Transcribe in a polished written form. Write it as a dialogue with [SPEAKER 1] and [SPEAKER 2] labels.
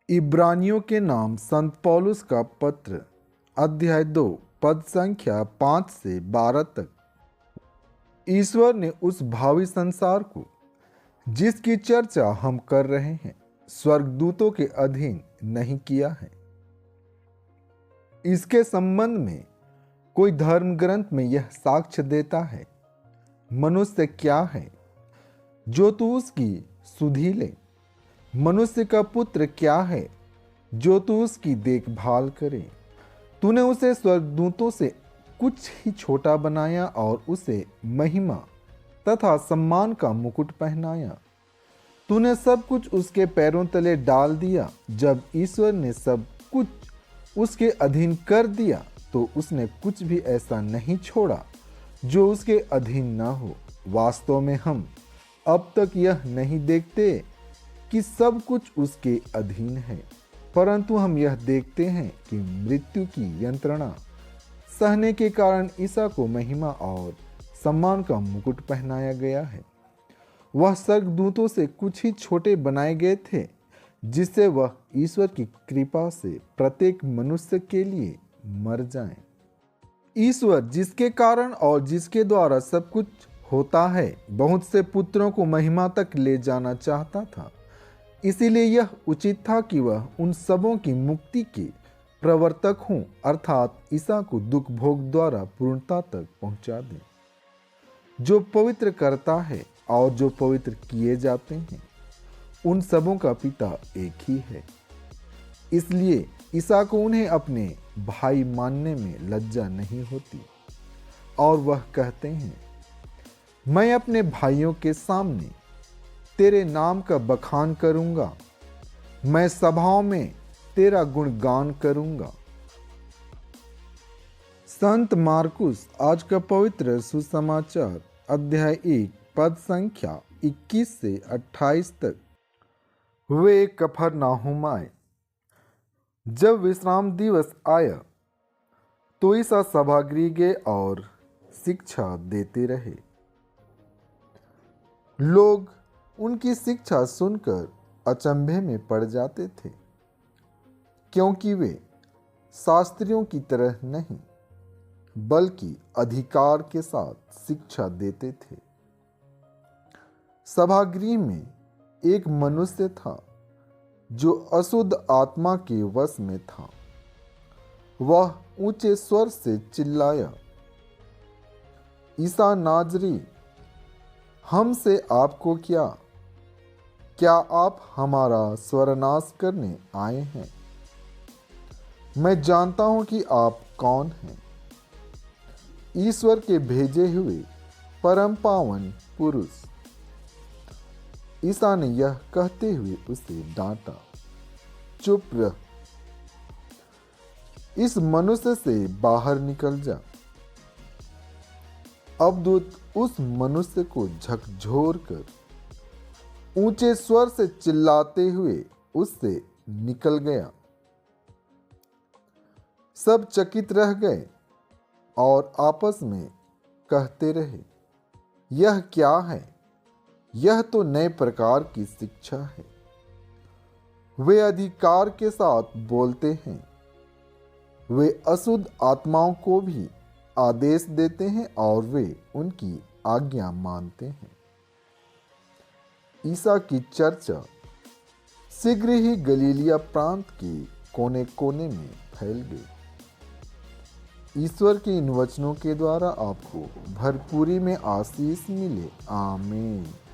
[SPEAKER 1] इब्रानियों के नाम संत पौलुस का पत्र अध्याय 2 पद संख्या 5 से 12 तक। ईश्वर ने उस भावी संसार को जिसकी चर्चा हम कर रहे हैं स्वर्गदूतों के अधीन नहीं किया है। इसके संबंध में कोई धर्म ग्रंथ में यह साक्ष्य देता है, मनुष्य क्या है जो तू उसकी सुधि ले, मनुष्य का पुत्र क्या है जो तू उसकी देखभाल करे। तूने उसे स्वर्गदूतों से कुछ ही छोटा बनाया और उसे महिमा तथा सम्मान का मुकुट पहनाया। तूने सब कुछ उसके पैरों तले डाल दिया। जब ईश्वर ने सब कुछ उसके अधीन कर दिया तो उसने कुछ भी ऐसा नहीं छोड़ा जो उसके अधीन ना हो। वास्तव में हम अब तक यह नहीं देखते कि सब कुछ उसके अधीन है, परंतु हम यह देखते हैं कि मृत्यु की यंत्रणा सहने के कारण ईसा को महिमा और सम्मान का मुकुट पहनाया गया है। वह स्वर्गदूतों से कुछ ही छोटे बनाए गए थे, जिससे वह ईश्वर की कृपा से प्रत्येक मनुष्य के लिए मर जाए। ईश्वर जिसके कारण और जिसके द्वारा सब कुछ होता है, बहुत से पुत्रों को महिमा तक ले जाना चाहता था। इसीलिए यह उचित था कि वह उन सबों की मुक्ति के प्रवर्तक हों, अर्थात ईसा को दुख भोग द्वारा पूर्णता तक पहुंचा दें। जो पवित्र करता है और जो पवित्र किए जाते हैं, उन सबों का पिता एक ही है। इसलिए ईसा को उन्हें अपने भाई मानने में लज्जा नहीं होती और वह कहते हैं, मैं अपने भाइयों के सामने तेरे नाम का बखान करूंगा, मैं सभाओं में तेरा गुणगान करूंगा। संत मार्कुस आज का पवित्र सुसमाचार अध्याय 1 पद संख्या 21 से 28 तक। वे कफरनाहुम आए। जब विश्राम दिवस आया तो ईसा सभागृह गए और शिक्षा देते रहे। लोग उनकी शिक्षा सुनकर अचंभे में पड़ जाते थे, क्योंकि वे शास्त्रियों की तरह नहीं बल्कि अधिकार के साथ शिक्षा देते थे। सभागृह में एक मनुष्य था जो अशुद्ध आत्मा के वश में था। वह ऊंचे स्वर से चिल्लाया, ईसा नाजरी, हमसे आपको क्या? क्या आप हमारा स्वर्नाश करने आए हैं? मैं जानता हूं कि आप कौन हैं, ईश्वर के भेजे हुए परम पावन पुरुष। ईसा ने यह कहते हुए उसे डांटा, चुप रह, इस मनुष्य से बाहर निकल जा। अब दूत उस मनुष्य को झकझोर कर ऊंचे स्वर से चिल्लाते हुए उससे निकल गया। सब चकित रह गए और आपस में कहते रहे, यह क्या है? यह तो नए प्रकार की शिक्षा है। वे अधिकार के साथ बोलते हैं। वे अशुद्ध आत्माओं को भी आदेश देते हैं और वे उनकी आज्ञा मानते हैं। ईसा की चर्चा शीघ्र ही गलीलिया प्रांत के कोने कोने में फैल गई। ईश्वर के इन वचनों के द्वारा आपको भरपूरी में आशीष मिले। आमीन।